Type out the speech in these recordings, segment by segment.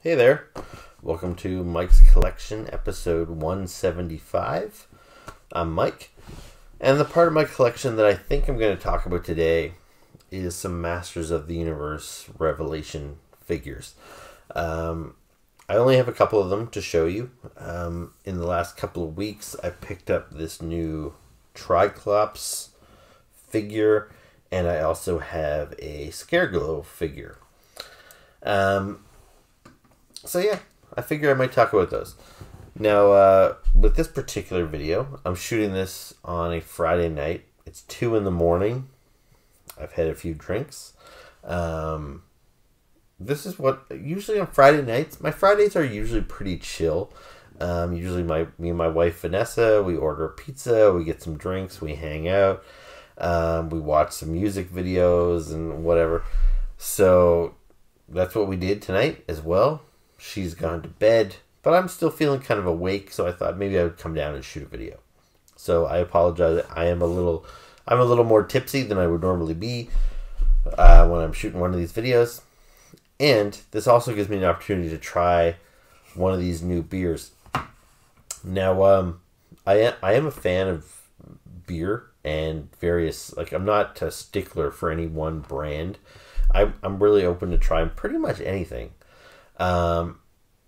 Hey there, welcome to Mike's Collection, episode 175. I'm Mike, and the part of my collection that I think I'm going to talk about today is some Masters of the Universe Revelation figures. I only have a couple of them to show you. In the last couple of weeks, I picked up this new Triclops figure, and I also have a Scareglow figure. So yeah, I figure I might talk about those. Now, with this particular video, I'm shooting this on a Friday night. It's 2 in the morning. I've had a few drinks. This is what, usually on Friday nights, my Fridays are usually pretty chill. Usually me and my wife Vanessa, we order pizza, we get some drinks, we hang out, we watch some music videos and whatever. So that's what we did tonight as well. She's gone to bed, but I'm still feeling kind of awake, so I thought maybe I would come down and shoot a video. So I apologize. I'm a little more tipsy than I would normally be when I'm shooting one of these videos. And this also gives me an opportunity to try one of these new beers. Now, I am a fan of beer and various, like, I'm not a stickler for any one brand. I'm really open to trying pretty much anything.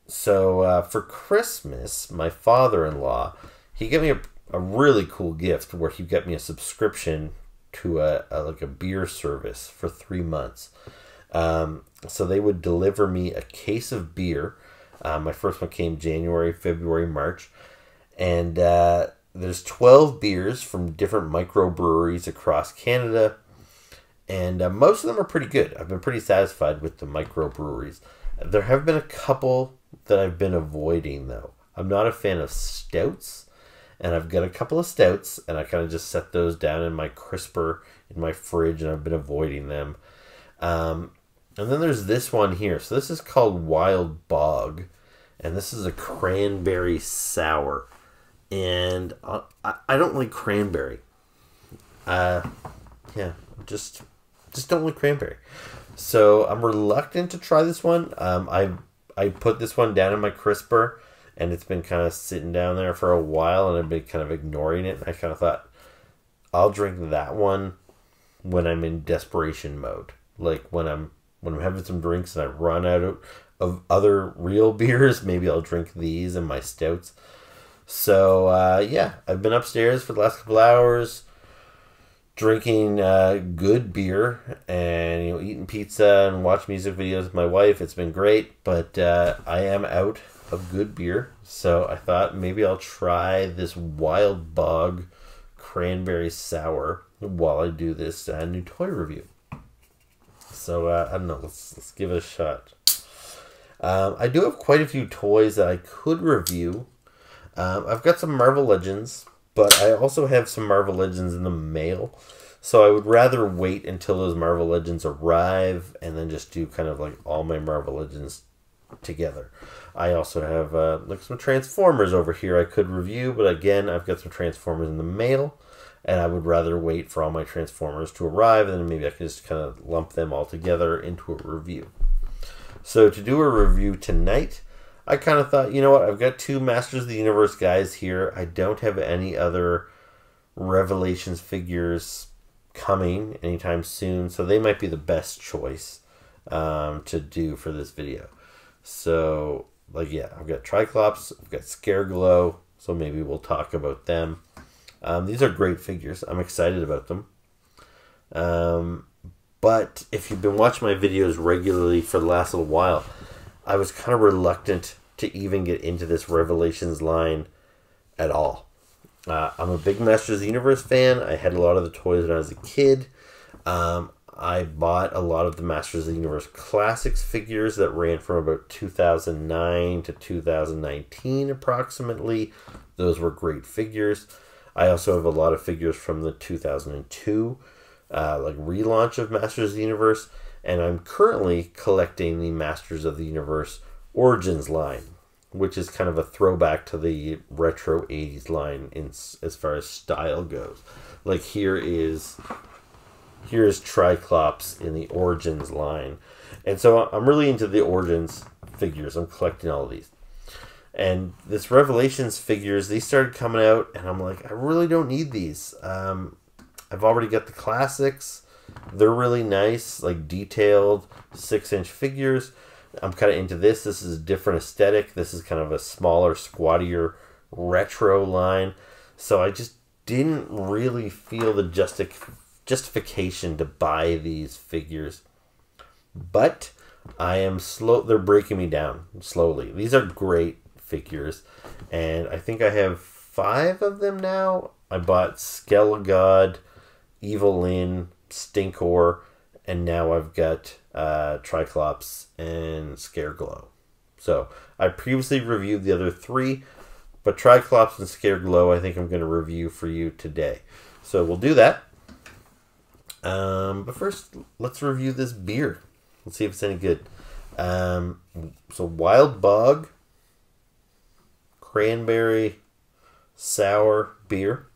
So for Christmas, my father-in-law, he gave me a really cool gift where he got me a subscription to a beer service for 3 months. So they would deliver me a case of beer. My first one came January, February, March. And there's 12 beers from different microbreweries across Canada. And most of them are pretty good. I've been pretty satisfied with the microbreweries. There have been a couple that I've been avoiding, though. I'm not a fan of stouts, and I've got a couple of stouts, and I kind of just set those down in my crisper in my fridge, and I've been avoiding them. And then there's this one here. So this is called Wild Bog, and this is a Cranberry Sour. And I don't like cranberry. Yeah, just don't like cranberry. So I'm reluctant to try this one. I put this one down in my crisper, and it's been kind of sitting down there for a while, and I've been kind of ignoring it. And I kind of thought, I'll drink that one when I'm in desperation mode, like when I'm having some drinks and I run out of other real beers. Maybe I'll drink these and my stouts. So yeah, I've been upstairs for the last couple hours, drinking good beer and eating pizza and watch music videos with my wife. It's been great, but I am out of good beer, so I thought maybe I'll try this Wild Bog Cranberry Sour while I do this new toy review. So I don't know, let's give it a shot. I do have quite a few toys that I could review. I've got some Marvel Legends, but I also have some Marvel Legends in the mail. So I would rather wait until those Marvel Legends arrive and then just do kind of like all my Marvel Legends together. I also have like some Transformers over here I could review, but again, I've got some Transformers in the mail, and I would rather wait for all my Transformers to arrive, and then maybe I can just kind of lump them all together into a review. So to do a review tonight, I kind of thought, you know what, I've got 2 Masters of the Universe guys here. I don't have any other Revelations figures coming anytime soon, so they might be the best choice to do for this video. So, like, yeah, I've got Triclops, I've got Scareglow, so maybe we'll talk about them. These are great figures. I'm excited about them. But if you've been watching my videos regularly for the last little while, I was kind of reluctant to even get into this Revelations line at all. I'm a big Masters of the Universe fan. I had a lot of the toys when I was a kid. I bought a lot of the Masters of the Universe Classics figures that ran from about 2009 to 2019 approximately. Those were great figures. I also have a lot of figures from the 2002 like relaunch of Masters of the Universe. And I'm currently collecting the Masters of the Universe Origins line, which is kind of a throwback to the retro 80s line as far as style goes. Like here's Triclops in the Origins line. And so I'm really into the Origins figures. I'm collecting all of these. And this Revelations figures, these started coming out, and I'm like, I really don't need these. I've already got the classics. They're really nice, like detailed 6-inch figures. I'm kind of into this. This is a different aesthetic. This is kind of a smaller, squattier, retro line. So I just didn't really feel the justification to buy these figures. But I am slow. They're breaking me down slowly. These are great figures, and I think I have 5 of them now. I bought Skelegod, Evil Lyn, Stinkore, and now I've got Tri-Klops and Scareglow. So I previously reviewed the other 3, but Tri-Klops and Scareglow I think I'm going to review for you today. So we'll do that. But first, let's review this beer. Let's see if it's any good. So Wild Bog Cranberry Sour beer.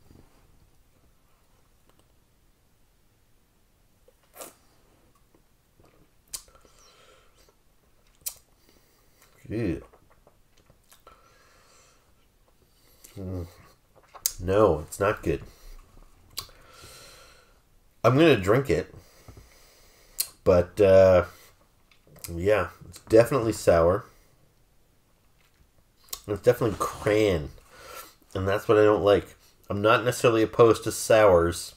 Ew. No, it's not good. I'm going to drink it. But, yeah, it's definitely sour. It's definitely cran. And that's what I don't like. I'm not necessarily opposed to sours.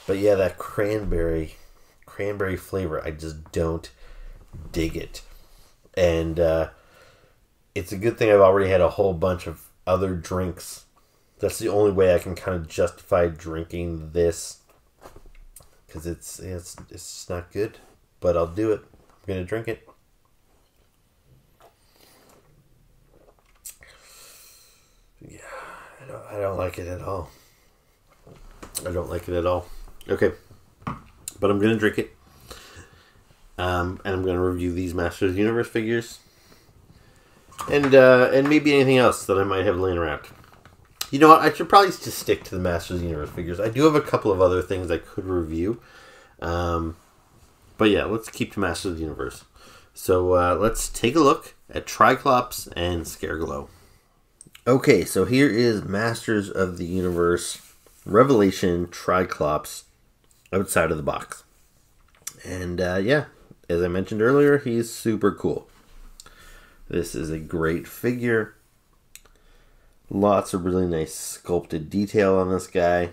But yeah, that cranberry flavor, I just don't dig it. And it's a good thing I've already had a whole bunch of other drinks. That's the only way I can kind of justify drinking this. Because it's just not good. But I'll do it. I'm going to drink it. Yeah, I don't like it at all. I don't like it at all. Okay. But I'm going to drink it. And I'm going to review these Masters of the Universe figures. And maybe anything else that I might have laying around. You know what? I should probably just stick to the Masters of the Universe figures. I do have a couple of other things I could review. But yeah, let's keep to Masters of the Universe. So let's take a look at Triclops and Scareglow. Okay, so here is Masters of the Universe Revelation Triclops outside of the box. And yeah, as I mentioned earlier, he's super cool. This is a great figure. Lots of really nice sculpted detail on this guy.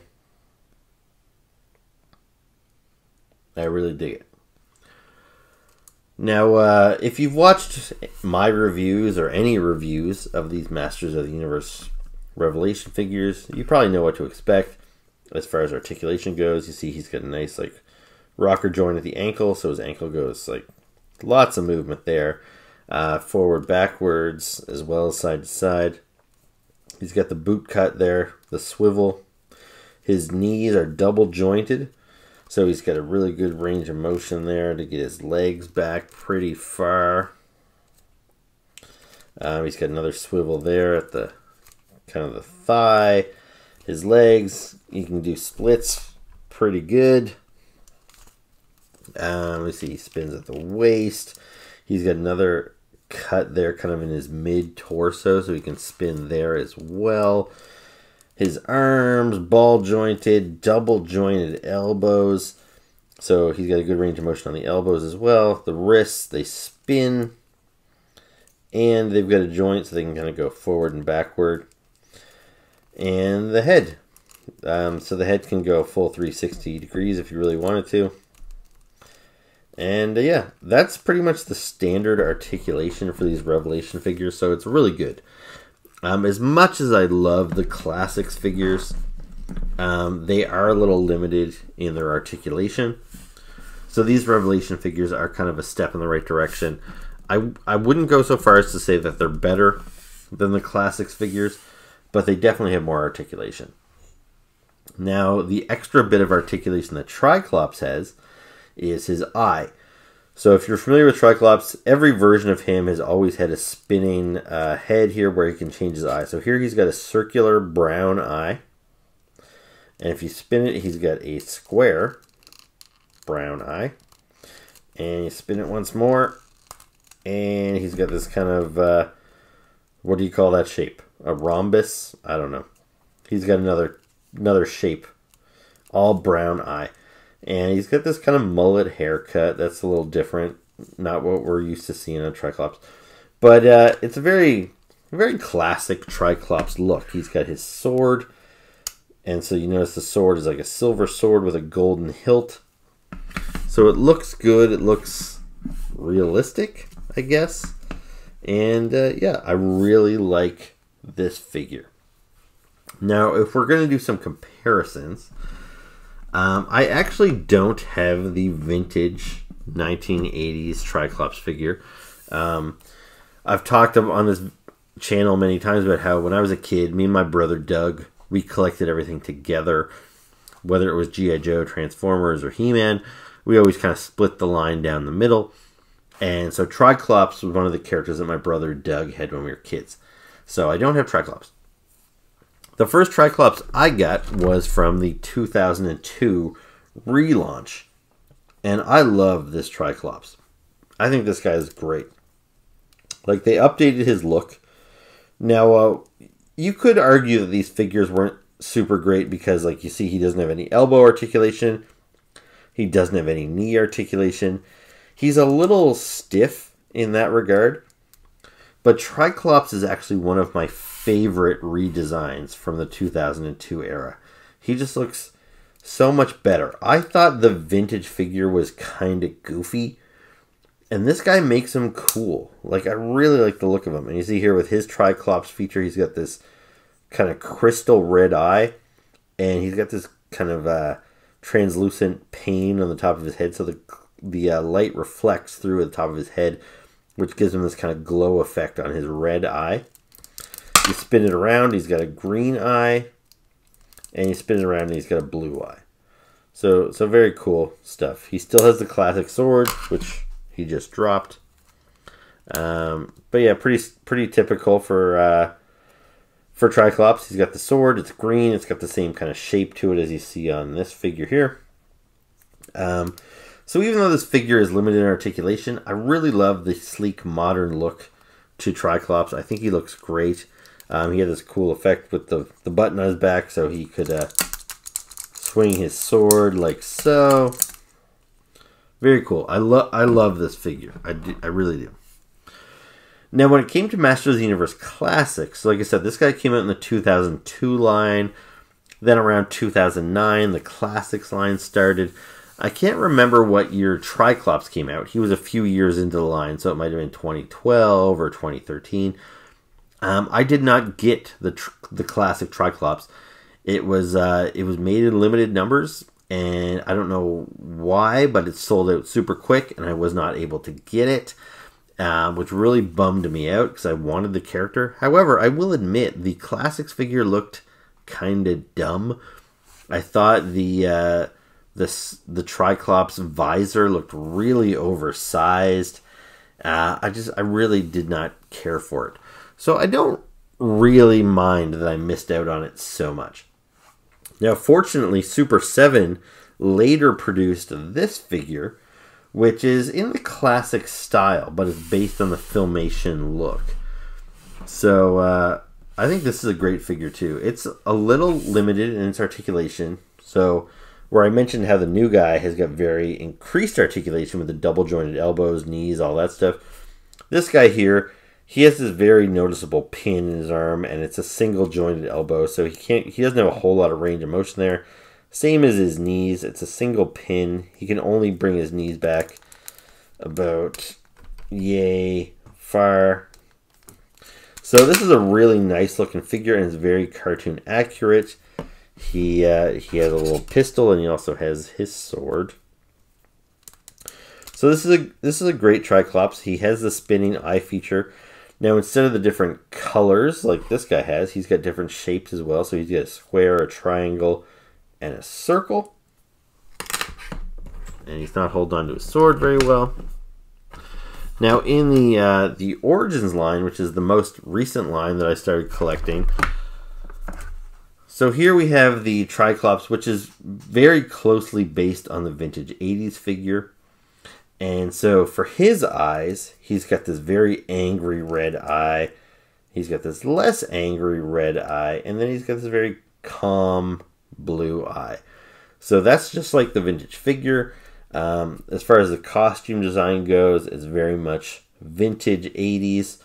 I really dig it. Now, if you've watched my reviews or any reviews of these Masters of the Universe Revelation figures, you probably know what to expect as far as articulation goes. You see he's got a nice like rocker joint at the ankle, so his ankle goes like lots of movement there. Forward, backwards, as well as side to side. He's got the boot cut there, the swivel. His knees are double jointed, so he's got a really good range of motion there to get his legs back pretty far. He's got another swivel there at the kind of the thigh. His legs, you can do splits pretty good. Let's see, he spins at the waist. He's got another cut there kind of in his mid-torso, so he can spin there as well. His arms, ball jointed, double jointed elbows. So he's got a good range of motion on the elbows as well. The wrists, they spin. And they've got a joint so they can kind of go forward and backward. And the head. So the head can go full 360 degrees if you really wanted to. And yeah, that's pretty much the standard articulation for these Revelation figures. So it's really good. As much as I love the classics figures, they are a little limited in their articulation. So these Revelation figures are kind of a step in the right direction. I wouldn't go so far as to say that they're better than the classics figures, but they definitely have more articulation. Now, the extra bit of articulation that Triclops has is his eye. So if you're familiar with Triclops, every version of him has always had a spinning head here where he can change his eye. So here he's got a circular brown eye. And if you spin it, he's got a square brown eye. And you spin it once more, And he's got this kind of, what do you call that shape? A rhombus? I don't know. He's got another shape. All brown eye. And he's got this kind of mullet haircut that's a little different. Not what we're used to seeing on Triclops. But it's a very classic Triclops look. He's got his sword. And so you notice the sword is like a silver sword with a golden hilt. So it looks good. It looks realistic, I guess. And yeah, I really like this figure. Now, if we're going to do some comparisons, I actually don't have the vintage 1980s Triclops figure. I've talked on this channel many times about how when I was a kid, me and my brother Doug, we collected everything together. Whether it was G.I. Joe, Transformers, or He-Man, we always kind of split the line down the middle. And so Triclops was one of the characters that my brother Doug had when we were kids. So I don't have Triclops. The first Triclops I got was from the 2002 relaunch. And I love this Triclops. I think this guy is great. Like, they updated his look. Now, you could argue that these figures weren't super great because, like, you see he doesn't have any elbow articulation. He doesn't have any knee articulation. He's a little stiff in that regard. But Triclops is actually one of my favorite redesigns from the 2002 era. He just looks so much better. I thought the vintage figure was kind of goofy. And this guy makes him cool. Like, I really like the look of him. And you see here with his Triclops feature, he's got this kind of crystal red eye. And he's got this kind of translucent pane on the top of his head. So the light reflects through the top of his head, which gives him this kind of glow effect on his red eye. You spin it around, he's got a green eye. And you spin it around and he's got a blue eye. So very cool stuff. He still has the classic sword, which he just dropped. But yeah, pretty typical for Triclops. He's got the sword, it's green, it's got the same kind of shape to it as you see on this figure here. So even though this figure is limited in articulation, I really love the sleek modern look to Triclops. I think he looks great. He had this cool effect with the button on his back so he could swing his sword like so. Very cool. I love this figure. I really do. Now, when it came to Masters of the Universe Classics, like I said, this guy came out in the 2002 line. Then around 2009, the Classics line started. I can't remember what year Triclops came out. He was a few years into the line, so it might have been 2012 or 2013. I did not get the classic Triclops. It was made in limited numbers, and I don't know why, but it sold out super quick, and I was not able to get it, which really bummed me out because I wanted the character. However, I will admit the classics figure looked kind of dumb. I thought the Triclops visor looked really oversized. I really did not care for it. So I don't really mind that I missed out on it so much. Now, fortunately, Super 7 later produced this figure, which is in the classic style, but is based on the Filmation look. So I think this is a great figure too. It's a little limited in its articulation. So where I mentioned how the new guy has got very increased articulation with the double jointed elbows, knees, all that stuff. This guy here, he has this very noticeable pin in his arm, and it's a single jointed elbow, so he doesn't have a whole lot of range of motion there. Same as his knees, it's a single pin. He can only bring his knees back about yay far. So this is a really nice looking figure, and it's very cartoon accurate. He has a little pistol, and he also has his sword. So this is a great Triclops. He has the spinning eye feature. Now, instead of the different colors like this guy has, he's got different shapes as well. So he's got a square, a triangle, and a circle. And he's not holding on to his sword very well. Now, in the Origins line, which is the most recent line that I started collecting, so here we have the Triclops, which is very closely based on the vintage 80s figure. And so for his eyes, he's got this very angry red eye. He's got this less angry red eye. And then he's got this very calm blue eye. So that's just like the vintage figure. As far as the costume design goes, it's very much vintage 80s.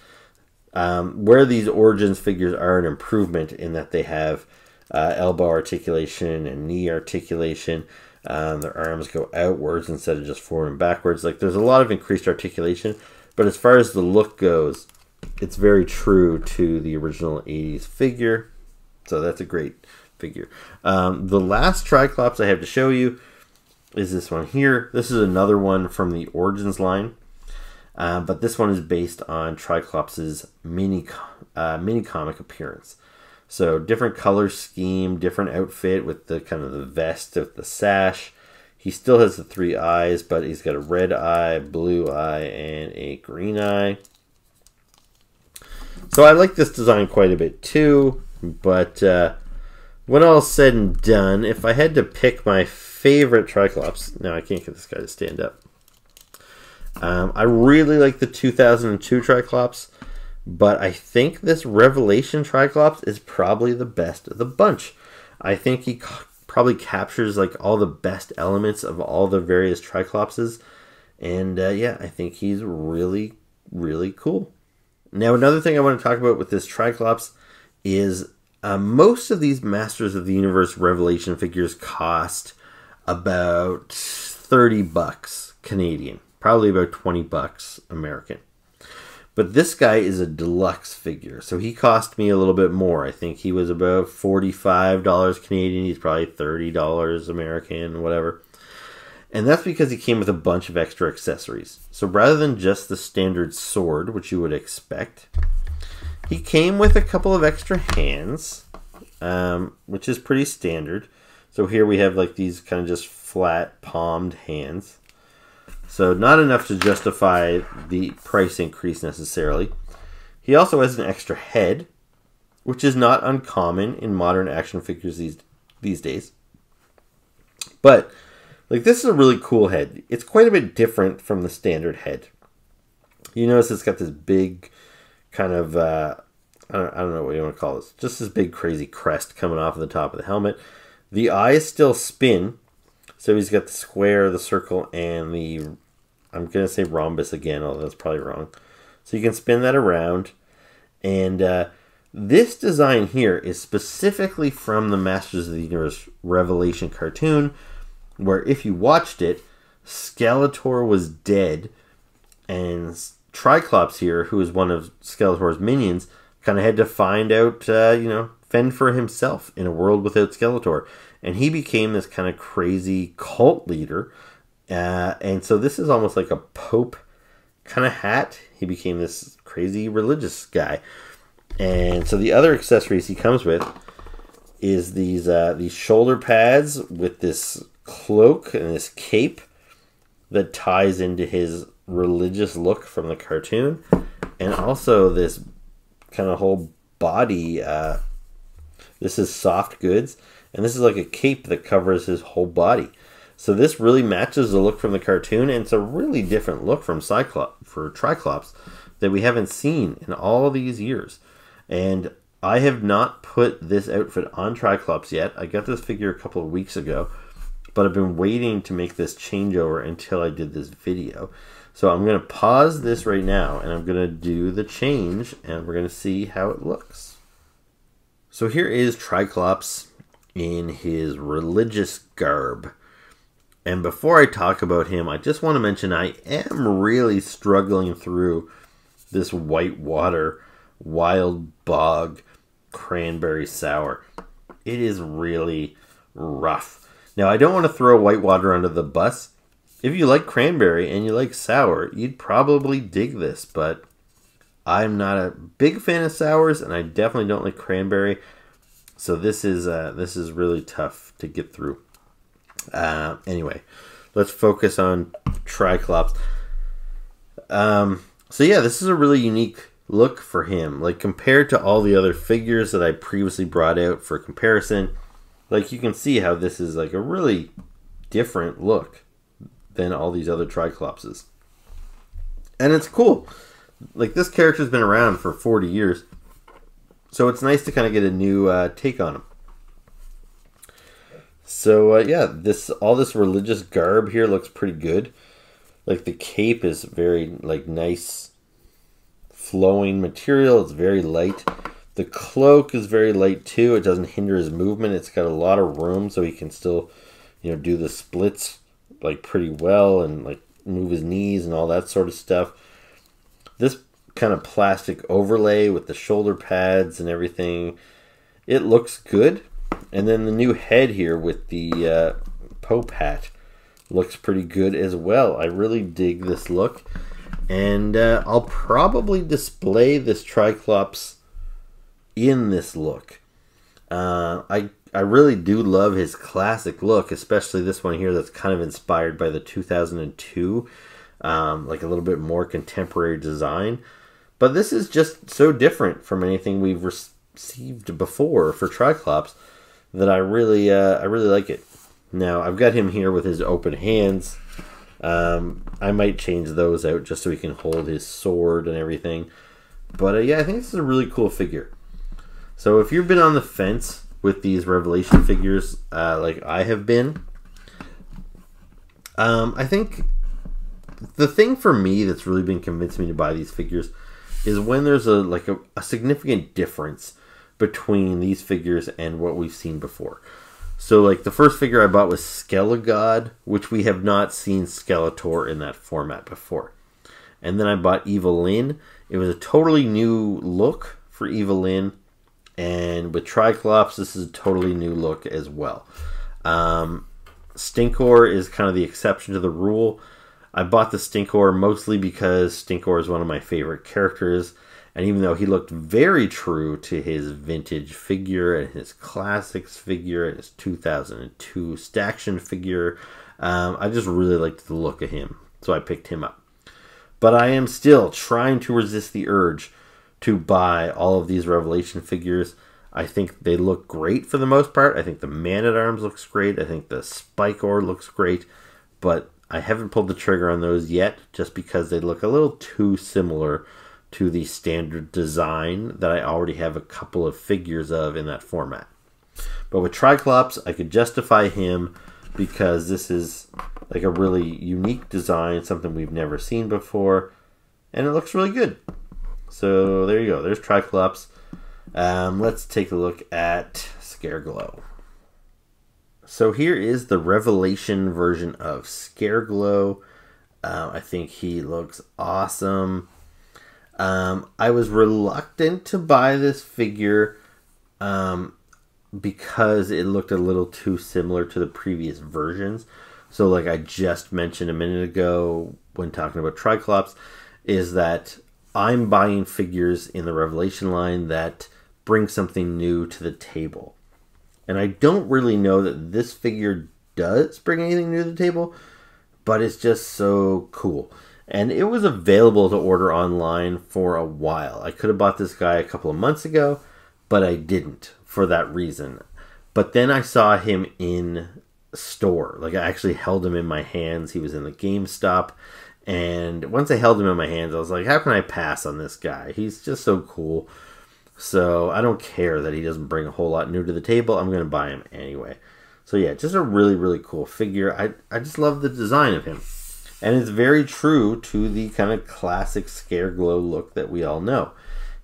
Where these Origins figures are an improvement in that they have elbow articulation and knee articulation. Their arms go outwards instead of just forward and backwards. Like, there's a lot of increased articulation, but as far as the look goes, it's very true to the original 80s figure. So that's a great figure. The last Triclops I have to show you is this one here. This is another one from the Origins line, but this one is based on Triclops' mini comic appearance. So different color scheme, different outfit with the kind of the vest with the sash. He still has the 3 eyes, but he's got a red eye, blue eye, and a green eye. So I like this design quite a bit too, but when all is said and done, if I had to pick my favorite Triclops, now I can't get this guy to stand up. I really like the 2002 Triclops. But I think this Revelation Triclops is probably the best of the bunch. I think he probably captures like all the best elements of all the various Triclopses. And yeah, I think he's really, really cool. Now, another thing I want to talk about with this Triclops is most of these Masters of the Universe Revelation figures cost about 30 bucks Canadian. Probably about 20 bucks American. But this guy is a deluxe figure, so he cost me a little bit more. I think he was about $45 Canadian. He's probably $30 American, whatever. And that's because he came with a bunch of extra accessories. So rather than just the standard sword, which you would expect, he came with a couple of extra hands, which is pretty standard. So here we have like these kind of just flat palmed hands. So not enough to justify the price increase necessarily. He also has an extra head, which is not uncommon in modern action figures these days. But like, this is a really cool head. It's quite a bit different from the standard head. You notice it's got this big kind of, I don't know what you want to call this. Just this big crazy crest coming off of the top of the helmet. The eyes still spin. So he's got the square, the circle, and the, I'm going to say rhombus again, although that's probably wrong. So you can spin that around. And this design here is specifically from the Masters of the Universe Revelation cartoon, where if you watched it, Skeletor was dead, and Triclops here, who is one of Skeletor's minions, kind of had to find out, fend for himself in a world without Skeletor. And he became this kind of crazy cult leader. And so this is almost like a pope kind of hat. He became this crazy religious guy. And so the other accessories he comes with is these shoulder pads with this cloak and this cape that ties into his religious look from the cartoon. And also this kind of whole body. This is soft goods. And this is like a cape that covers his whole body. So this really matches the look from the cartoon, and it's a really different look from Triclops that we haven't seen in all these years. And I have not put this outfit on Triclops yet. I got this figure a couple of weeks ago, but I've been waiting to make this changeover until I did this video. So I'm going to pause this right now, and I'm going to do the change, and we're going to see how it looks. So here is Triclops in his religious garb. And before I talk about him, I just want to mention I am really struggling through this whitewater, wild bog, cranberry sour. It is really rough. Now, I don't want to throw whitewater under the bus. If you like cranberry and you like sour, you'd probably dig this, but I'm not a big fan of sours, and I definitely don't like cranberry. So this is really tough to get through. Anyway, let's focus on Triclops. So yeah, this is a really unique look for him. Like, compared to all the other figures that I previously brought out for comparison, like, you can see how this is like a really different look. than all these other Triclopses. And it's cool. Like, this character's been around for 40 years. So it's nice to kind of get a new take on him. So, yeah, all this religious garb here looks pretty good. Like, the cape is very, like, nice, flowing material. It's very light. The cloak is very light, too. It doesn't hinder his movement. It's got a lot of room, so he can still, you know, do the splits, like, pretty well, and, like, move his knees and all that sort of stuff. This kind of plastic overlay with the shoulder pads and everything, it looks good. And then the new head here with the Pope hat looks pretty good as well. I really dig this look. And I'll probably display this Triclops in this look. I really do love his classic look, especially this one here that's kind of inspired by the 2002, like a little bit more contemporary design. But this is just so different from anything we've received before for Triclops that I really like it. Now, I've got him here with his open hands. I might change those out just so he can hold his sword and everything. But yeah, I think this is a really cool figure. So if you've been on the fence with these Revelation figures, like I have been, I think the thing for me that's really been convincing me to buy these figures is when there's a significant difference between these figures and what we've seen before. So, like, the first figure I bought was Skelegod, which we have not seen Skeletor in that format before. And then I bought Evelyn. It was a totally new look for Evelyn. And with Triclops, this is a totally new look as well. Stinkore is kind of the exception to the rule. I bought the Stinkore mostly because Stinkore is one of my favorite characters. And even though he looked very true to his vintage figure and his classics figure and his 2002 Staction figure, I just really liked the look of him. So I picked him up. But I am still trying to resist the urge to buy all of these Revelation figures. I think they look great for the most part. I think the Man-at-Arms looks great. I think the Spikor looks great. But I haven't pulled the trigger on those yet just because they look a little too similar to the standard design that I already have a couple of figures of in that format. But with Triclops, I could justify him because this is like a really unique design, something we've never seen before, and it looks really good. So there you go. There's Triclops. Let's take a look at Scareglow. So here is the Revelation version of Scareglow. I think he looks awesome. I was reluctant to buy this figure because it looked a little too similar to the previous versions. So like I just mentioned a minute ago when talking about Triclops, is that I'm buying figures in the Revelation line that bring something new to the table. And I don't really know that this figure does bring anything new to the table, but it's just so cool. And it was available to order online for a while. I could have bought this guy a couple of months ago, but I didn't for that reason. But then I saw him in store. Like, I actually held him in my hands. He was in the GameStop. And once I held him in my hands, I was like, how can I pass on this guy? He's just so cool. So I don't care that he doesn't bring a whole lot new to the table. I'm going to buy him anyway. So yeah, just a really, really cool figure. I just love the design of him. And it's very true to the kind of classic Scareglow look that we all know.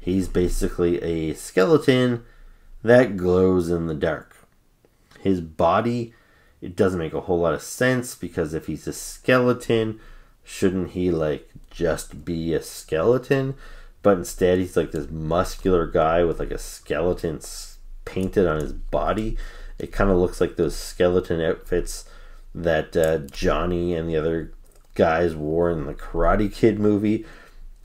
He's basically a skeleton that glows in the dark. His body, it doesn't make a whole lot of sense, because if he's a skeleton, shouldn't he like just be a skeleton? But instead he's like this muscular guy with like a skeleton painted on his body. It kind of looks like those skeleton outfits that Johnny and the other guys wore in the Karate Kid movie.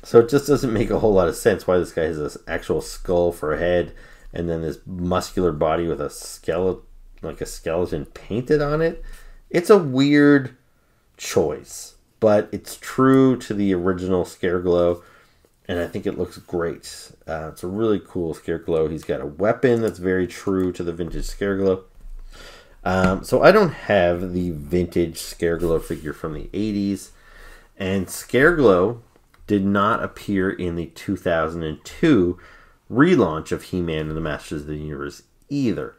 So it just doesn't make a whole lot of sense why this guy has this actual skull for a head and then this muscular body with a skeleton painted on it. It's a weird choice, but it's true to the original Scareglow, and I think it looks great. It's a really cool Scareglow. He's got a weapon that's very true to the vintage Scareglow. So I don't have the vintage Scareglow figure from the 80s. And Scareglow did not appear in the 2002 relaunch of He-Man and the Masters of the Universe either.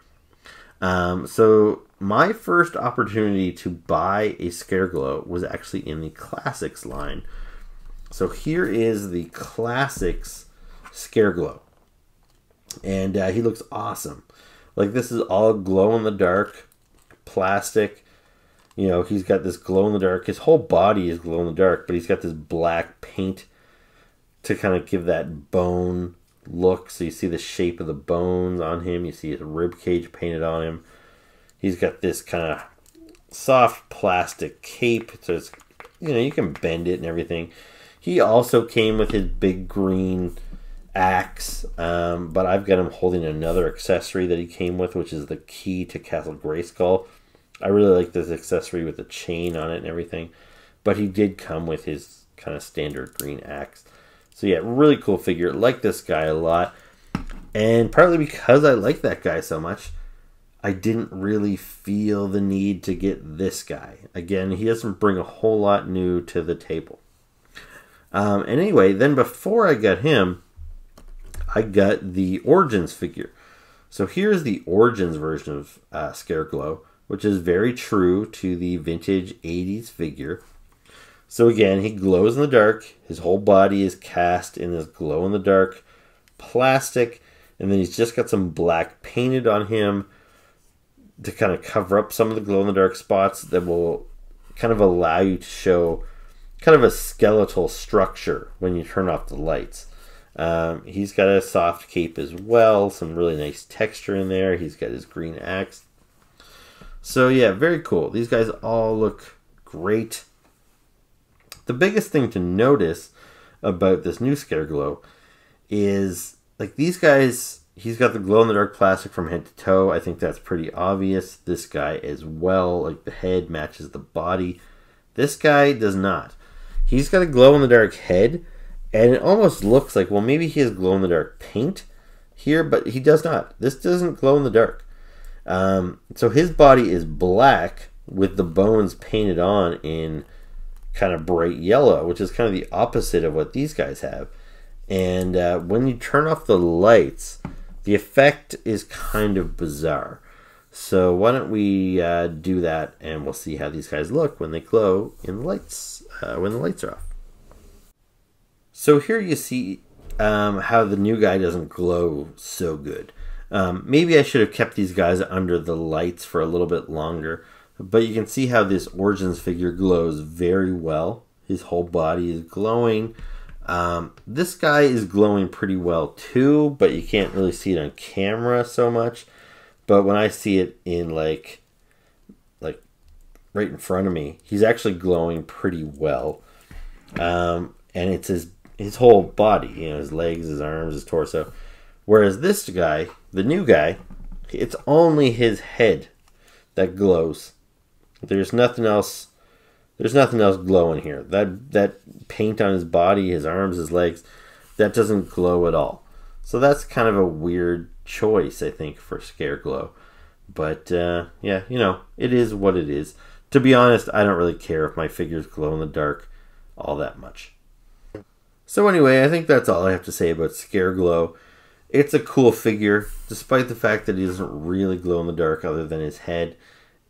So my first opportunity to buy a Scareglow was actually in the Classics line. So here is the Classics Scareglow. And he looks awesome. Like, this is all glow-in-the-dark plastic. You know, he's got this glow-in-the-dark. His whole body is glow-in-the-dark, but he's got this black paint to kind of give that bone look. So you see the shape of the bones on him. You see his rib cage painted on him. He's got this kind of soft plastic cape. So it's, you know, you can bend it and everything. He also came with his big green axe, but I've got him holding another accessory that he came with, which is the key to Castle Grayskull. I really like this accessory with the chain on it and everything, but he did come with his kind of standard green axe. So yeah, really cool figure. Like this guy a lot, and partly because I like that guy so much, I didn't really feel the need to get this guy. Again, he doesn't bring a whole lot new to the table. And anyway, then before I got him, I got the Origins figure. So here's the Origins version of Scareglow, which is very true to the vintage 80s figure. So again, he glows in the dark. His whole body is cast in this glow-in-the-dark plastic. And then he's just got some black painted on him to kind of cover up some of the glow-in-the-dark spots that will kind of allow you to show kind of a skeletal structure when you turn off the lights. He's got a soft cape as well, some really nice texture in there. He's got his green axe. So yeah, very cool. These guys all look great. The biggest thing to notice about this new Scareglow is, like, these guys, he's got the glow-in-the-dark plastic from head to toe. I think that's pretty obvious. This guy as well, like the head matches the body. This guy does not. He's got a glow-in-the-dark head, and it almost looks like, well, maybe he has glow-in-the-dark paint here, but he does not. This doesn't glow in the dark. So his body is black with the bones painted on in kind of bright yellow, which is kind of the opposite of what these guys have. And when you turn off the lights, the effect is kind of bizarre. So why don't we do that, and we'll see how these guys look when they glow in the lights, when the lights are off. So here you see how the new guy doesn't glow so good. Maybe I should have kept these guys under the lights for a little bit longer, but you can see how this Origins figure glows very well. His whole body is glowing. This guy is glowing pretty well too, but you can't really see it on camera so much. But when I see it in like right in front of me, he's actually glowing pretty well. And it's his whole body, you know, his legs, his arms, his torso. Whereas this guy, the new guy, it's only his head that glows. There's nothing else. There's nothing else glowing here. That paint on his body, his arms, his legs, that doesn't glow at all. So that's kind of a weird choice, I think, for Scareglow. But yeah, you know, it is what it is. To be honest, I don't really care if my figures glow in the dark all that much. So anyway, I think that's all I have to say about Scareglow. It's a cool figure, despite the fact that he doesn't really glow in the dark other than his head.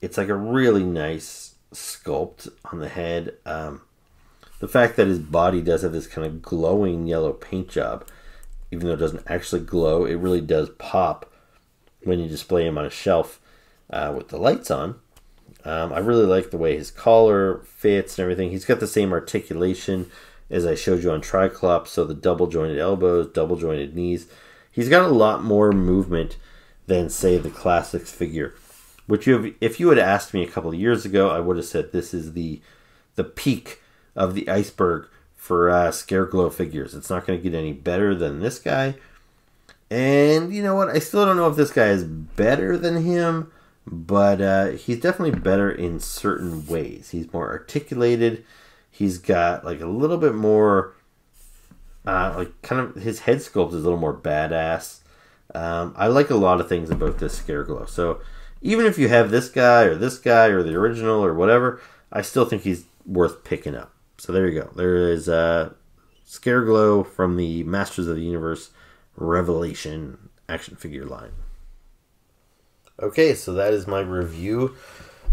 It's like a really nice sculpt on the head. The fact that his body does have this kind of glowing yellow paint job, even though it doesn't actually glow, it really does pop when you display him on a shelf with the lights on. I really like the way his collar fits and everything. He's got the same articulation as I showed you on Triclops, so the double jointed elbows, double jointed knees. He's got a lot more movement than, say, the Classics figure. Which if you had asked me a couple of years ago, I would have said this is the peak of the iceberg for Scareglow figures. It's not going to get any better than this guy. And you know what? I still don't know if this guy is better than him, but he's definitely better in certain ways. He's more articulated. He's got like a little bit more, like kind of his head sculpt is a little more badass. I like a lot of things about this Scareglow. So even if you have this guy or the original or whatever, I still think he's worth picking up. So there you go. There is Scareglow from the Masters of the Universe Revelation action figure line. Okay, so that is my review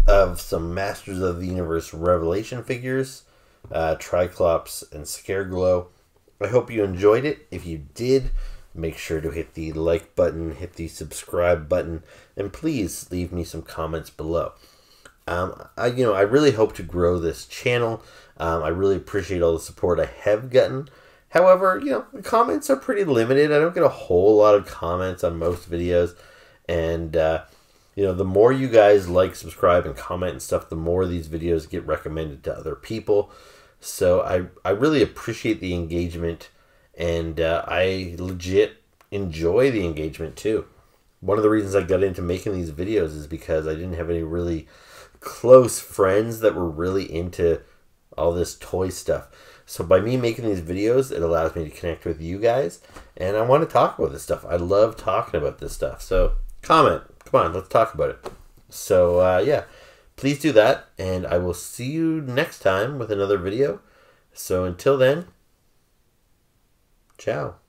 of some Masters of the Universe Revelation figures, Tri-Klops and Scareglow. I hope you enjoyed it. If you did, make sure to hit the like button, hit the subscribe button, and please leave me some comments below. I really hope to grow this channel. I really appreciate all the support I have gotten. However, the comments are pretty limited. I don't get a whole lot of comments on most videos. And, the more you guys like, subscribe, and comment and stuff, the more these videos get recommended to other people. So I really appreciate the engagement, and I legit enjoy the engagement too. One of the reasons I got into making these videos is because I didn't have any really close friends that were really into all this toy stuff. So by me making these videos, it allows me to connect with you guys, and I want to talk about this stuff. I love talking about this stuff. So comment. Come on, let's talk about it. So yeah, please do that, and I will see you next time with another video. So until then, ciao.